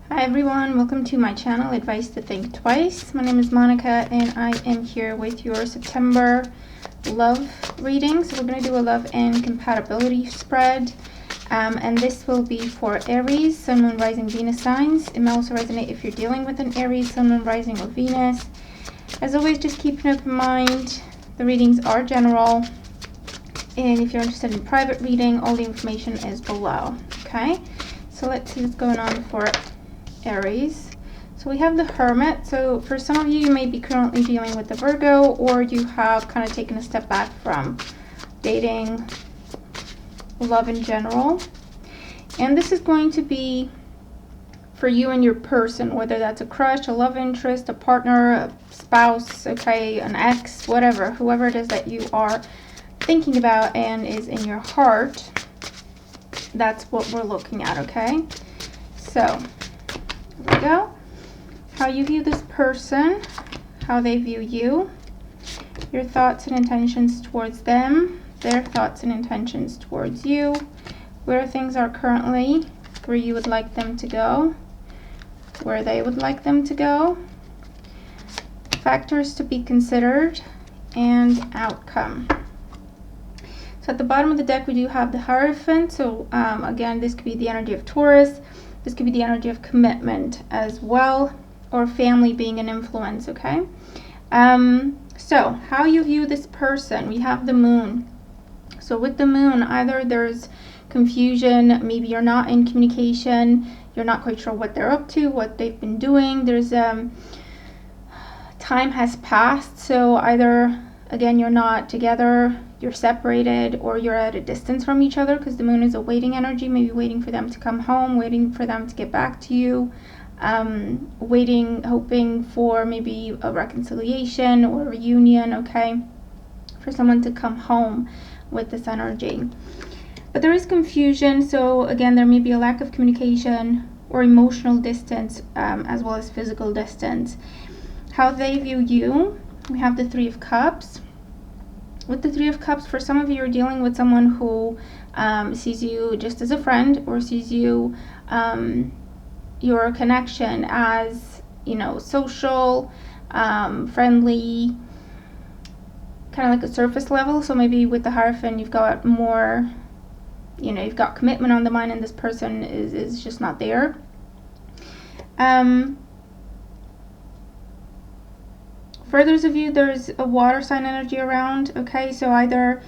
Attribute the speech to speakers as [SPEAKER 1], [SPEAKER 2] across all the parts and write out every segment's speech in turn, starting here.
[SPEAKER 1] Hi everyone, welcome to my channel, Advice to Think Twice. My name is Monica and I am here with your September love reading. So we're going to do a love and compatibility spread. And this will be for Aries, Sun, Moon, Rising, Venus signs. It may also resonate if you're dealing with an Aries, Sun, Moon, Rising, or Venus. As always, just keep an open mind. The readings are general. And if you're interested in private reading, all the information is below. Okay, so let's see what's going on for Aries. So we have the Hermit. So for some of you, you may be currently dealing with the Virgo, or you have kind of taken a step back from dating, love in general. And this is going to be for you and your person, whether that's a crush, a love interest, a partner, a spouse, okay, an ex, whatever, whoever it is that you are thinking about and is in your heart. That's what we're looking at, okay? So here we go. How you view this person, how they view you, your thoughts and intentions towards them, their thoughts and intentions towards you, where things are currently, where you would like them to go, where they would like them to go, factors to be considered, and outcome. So at the bottom of the deck, we do have the Hierophant. So again, this could be the energy of Taurus. This could be the energy of commitment as well, or family being an influence, okay? So how you view this person, we have the Moon. So with the Moon, either there's confusion, maybe you're not in communication, you're not quite sure what they're up to, what they've been doing. There's time has passed, so either, again, you're not together, you're separated, or you're at a distance from each other, because the Moon is a waiting energy, maybe waiting for them to come home, waiting for them to get back to you, waiting, hoping for maybe a reconciliation or a reunion, okay, for someone to come home with this energy. But there is confusion, so again, there may be a lack of communication or emotional distance, as well as physical distance. How they view you, we have the Three of Cups. With the Three of Cups, for some of you, you're dealing with someone who sees you just as a friend, or sees you, your connection as, you know, social, friendly, kind of like a surface level. So maybe with the Hierophant, you've got more, you know, you've got commitment on the mind, and this person is just not there. For others of you, there's a water sign energy around, okay? So either,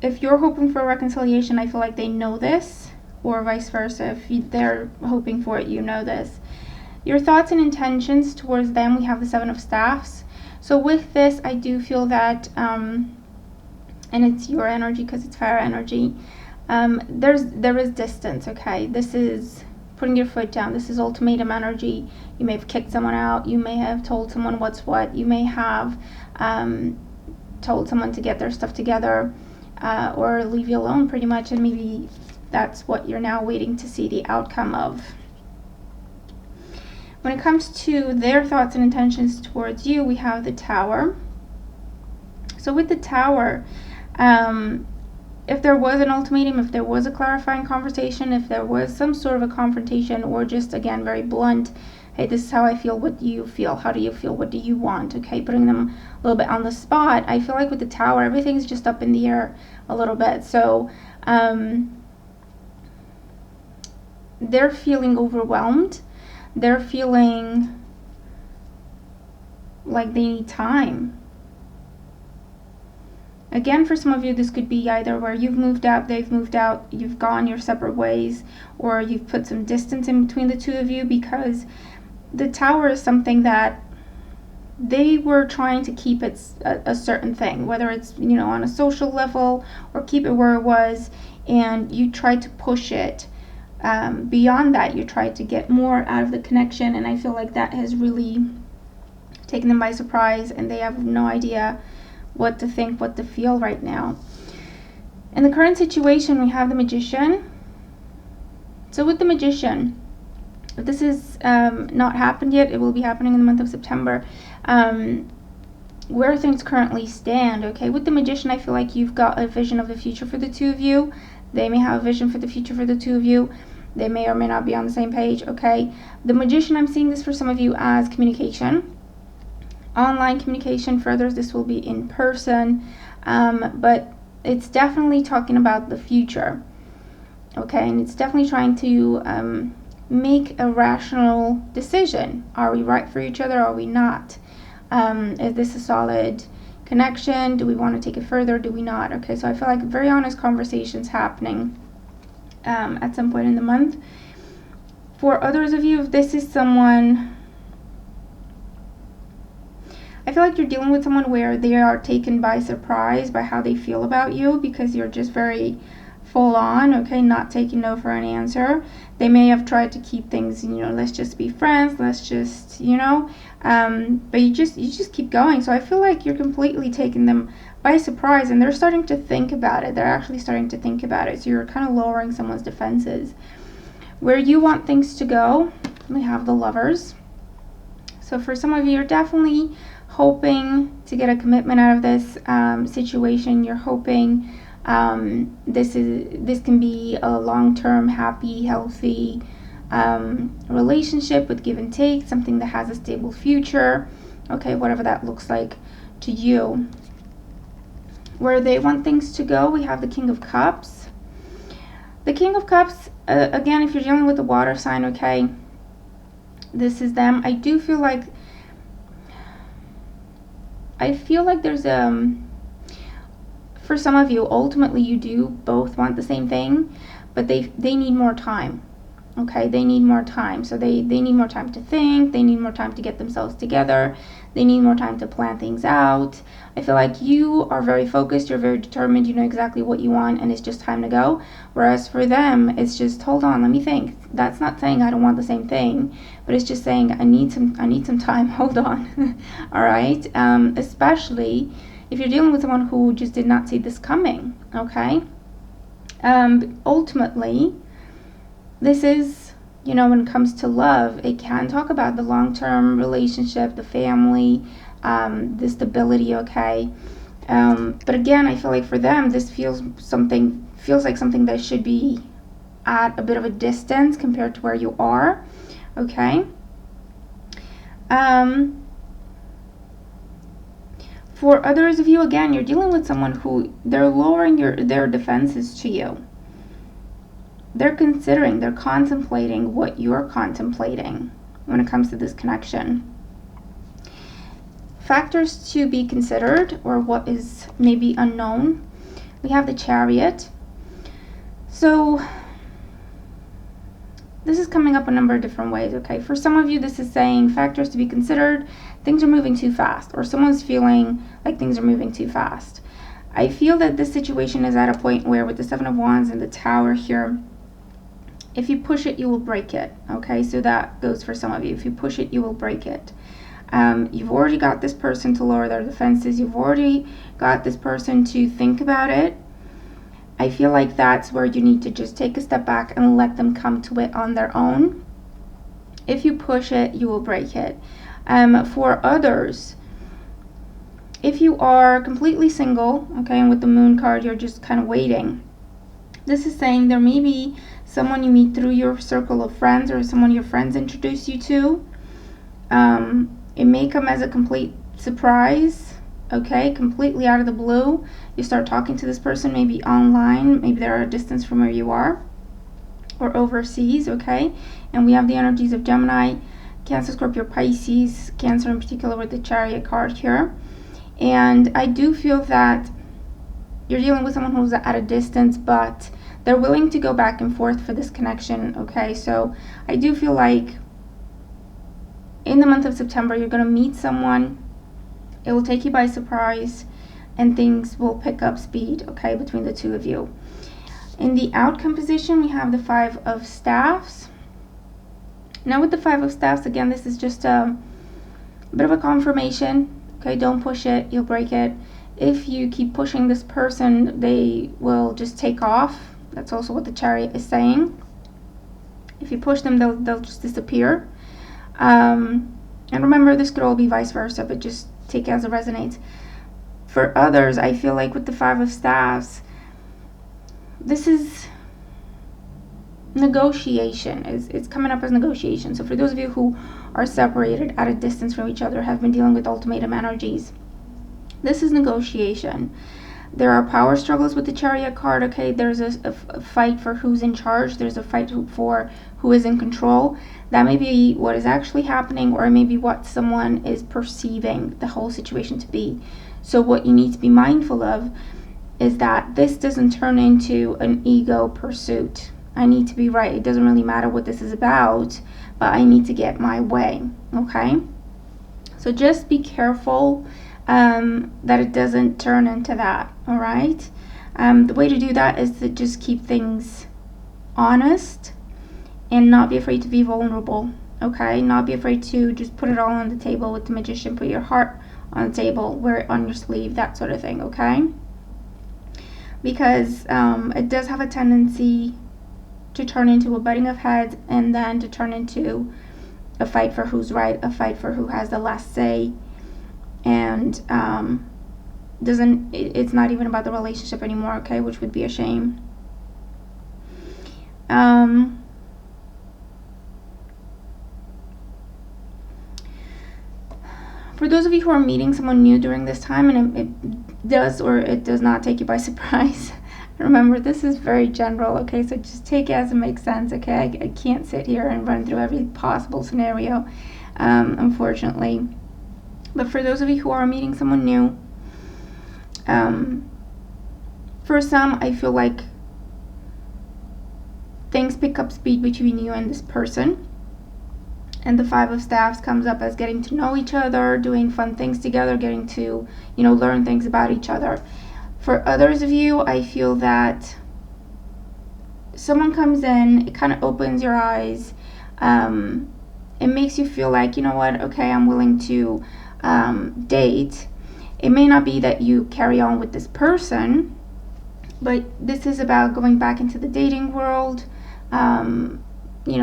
[SPEAKER 1] if you're hoping for a reconciliation, I feel like they know this, or vice versa. If they're hoping for it, you know this. Your thoughts and intentions towards them, we have the Seven of Staffs. So with this, I do feel that, and it's your energy because it's fire energy, there is distance, okay? This is putting your foot down. This is ultimatum energy. You may have kicked someone out. You may have told someone what's what. You may have told someone to get their stuff together, or leave you alone pretty much, and maybe that's what you're now waiting to see the outcome of. When it comes to their thoughts and intentions towards you, we have the Tower. So with the Tower, if there was an ultimatum, if there was a clarifying conversation, if there was some sort of a confrontation, or just, again, very blunt, hey, this is how I feel, what do you feel, how do you feel, what do you want, okay, putting them a little bit on the spot, I feel like with the Tower, everything's just up in the air a little bit. So they're feeling overwhelmed, they're feeling like they need time. Again, for some of you, this could be either where you've moved out, they've moved out, you've gone your separate ways, or you've put some distance in between the two of you, because the Tower is something that they were trying to keep it a certain thing, whether it's, you know, on a social level, or keep it where it was, and you tried to push it beyond that. You tried to get more out of the connection, and I feel like that has really taken them by surprise, and they have no idea what to think, what to feel right now. In the current situation, we have the Magician. So with the Magician, if this is not happened yet, it will be happening in the month of September. Where things currently stand, okay? With the Magician, I feel like you've got a vision of the future for the two of you. They may have a vision for the future for the two of you. They may or may not be on the same page, okay? The Magician, I'm seeing this for some of you as communication. Online communication. For others, this will be in person. But it's definitely talking about the future, okay? And it's definitely trying to make a rational decision. Are we right for each other? Are we not? Is this a solid connection? Do we want to take it further? Do we not? Okay, so I feel like very honest conversations happening at some point in the month. For others of you, if this is someone, I feel like you're dealing with someone where they are taken by surprise by how they feel about you, because you're just very full on, okay, not taking no for an answer. They may have tried to keep things, let's just be friends, let's just, but you just keep going. So I feel like you're completely taking them by surprise, and they're starting to think about it. They're actually starting to think about it. So you're kind of lowering someone's defenses. Where you want things to go, we have the Lovers. So for some of you, you're definitely hoping to get a commitment out of this situation. You're hoping this can be a long-term, happy, healthy relationship with give and take, something that has a stable future, okay, whatever that looks like to you. Where they want things to go, we have the King of Cups. The King of Cups, again, if you're dealing with a water sign, okay, this is them. I feel like there's for some of you, ultimately you do both want the same thing, but they need more time. Okay, they need more time. So they need more time to think, they need more time to get themselves together, they need more time to plan things out. I feel like you are very focused, you're very determined, you know exactly what you want, and it's just time to go. Whereas for them, it's just, hold on, let me think. That's not saying I don't want the same thing, but it's just saying I need some time, hold on. All right, especially if you're dealing with someone who just did not see this coming, okay? Ultimately, this is, when it comes to love, it can talk about the long-term relationship, the family, the stability, okay? But again, I feel like for them, this feels like something that should be at a bit of a distance compared to where you are, okay? For others of you, again, you're dealing with someone who they're lowering their defenses to you. They're contemplating what you're contemplating when it comes to this connection. Factors to be considered, or what is maybe unknown. We have the Chariot. So this is coming up a number of different ways, okay? For some of you, this is saying factors to be considered. Things are moving too fast, or someone's feeling like things are moving too fast. I feel that this situation is at a point where, with the Seven of Wands and the Tower here, if you push it, you will break it, okay? So that goes for some of you. If you push it, you will break it. You've already got this person to lower their defenses. You've already got this person to think about it. I feel like that's where you need to just take a step back and let them come to it on their own. If you push it, you will break it. For others, if you are completely single, okay, and with the Moon card, you're just kind of waiting. This is saying there may be someone you meet through your circle of friends, or someone your friends introduce you to. It may come as a complete surprise, okay, completely out of the blue. You start talking to this person, maybe online, maybe they're a distance from where you are, or overseas, okay? And we have the energies of Gemini, Cancer, Scorpio, Pisces, Cancer in particular with the Chariot card here. And I do feel that you're dealing with someone who's at a distance, but they're willing to go back and forth for this connection, okay? So I do feel like in the month of September, you're going to meet someone. It will take you by surprise, and things will pick up speed, okay, between the two of you. In the outcome position, we have the Five of Staffs. Now with the Five of Staffs, again, this is just a bit of a confirmation, okay? Don't push it, you'll break it. If you keep pushing this person, they will just take off. That's also what the Chariot is saying. If you push them, they'll just disappear. And remember, this could all be vice versa, but just take it as it resonates. For others, I feel like with the Five of Staffs, this is negotiation. It's coming up as negotiation. So for those of you who are separated at a distance from each other, have been dealing with ultimatum energies, this is negotiation. There are power struggles with the Chariot card, okay? There's a fight for who's in charge. There's a fight for who is in control. That may be what is actually happening, or maybe what someone is perceiving the whole situation to be. So what you need to be mindful of is that this doesn't turn into an ego pursuit. I need to be right. It doesn't really matter what this is about, but I need to get my way, okay? So just be careful that it doesn't turn into that, all right? The way to do that is to just keep things honest and not be afraid to be vulnerable, okay? Not be afraid to just put it all on the table with the Magician. Put your heart on the table, wear it on your sleeve, that sort of thing, okay? Because it does have a tendency to turn into a butting of heads, and then to turn into a fight for who's right, a fight for who has the last say. And it's not even about the relationship anymore, okay, which would be a shame. For those of you who are meeting someone new during this time, and it does or it does not take you by surprise, remember, this is very general, okay, so just take it as it makes sense, okay? I can't sit here and run through every possible scenario, unfortunately. But for those of you who are meeting someone new, for some, I feel like things pick up speed between you and this person. And the Five of Staffs comes up as getting to know each other, doing fun things together, getting to, learn things about each other. For others of you, I feel that someone comes in, it kind of opens your eyes. It makes you feel like, you know what, okay, I'm willing to date. It may not be that you carry on with this person, but this is about going back into the dating world,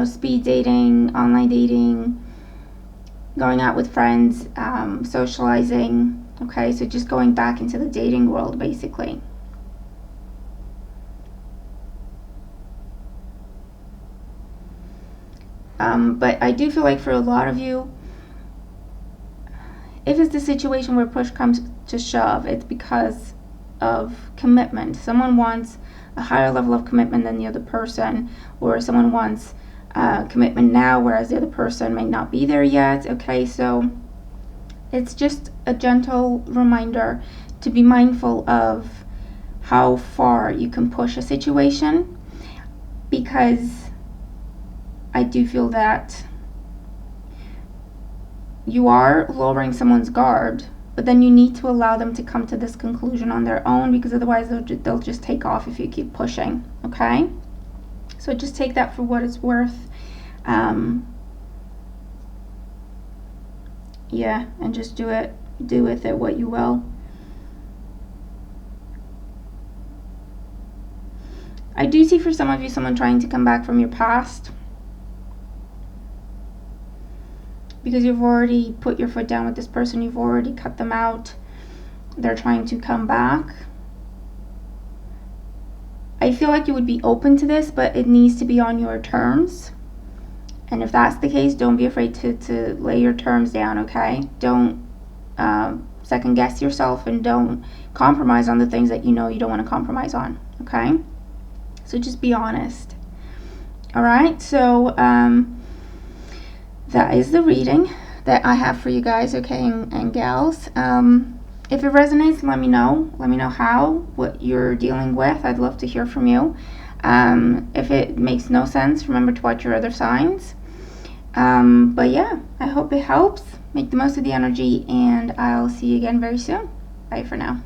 [SPEAKER 1] speed dating, online dating, going out with friends, socializing, okay, so just going back into the dating world, basically. But I do feel like for a lot of you, if it's the situation where push comes to shove, it's because of commitment. Someone wants a higher level of commitment than the other person, or someone wants commitment now, whereas the other person may not be there yet, okay? So it's just a gentle reminder to be mindful of how far you can push a situation, because I do feel that you are lowering someone's guard, but then you need to allow them to come to this conclusion on their own, because otherwise they'll just take off if you keep pushing, okay? So just take that for what it's worth. Yeah, and just do with it what you will. I do see for some of you someone trying to come back from your past, because you've already put your foot down with this person, you've already cut them out. They're trying to come back. I feel like you would be open to this, but it needs to be on your terms. And if that's the case, don't be afraid to lay your terms down, okay? Don't second guess yourself, and don't compromise on the things that you know you don't want to compromise on, okay? So just be honest. All right, so that is the reading that I have for you guys, okay, and gals. If it resonates, let me know. Let me know what you're dealing with. I'd love to hear from you. If it makes no sense, remember to watch your other signs. But yeah, I hope it helps. Make the most of the energy, and I'll see you again very soon. Bye for now.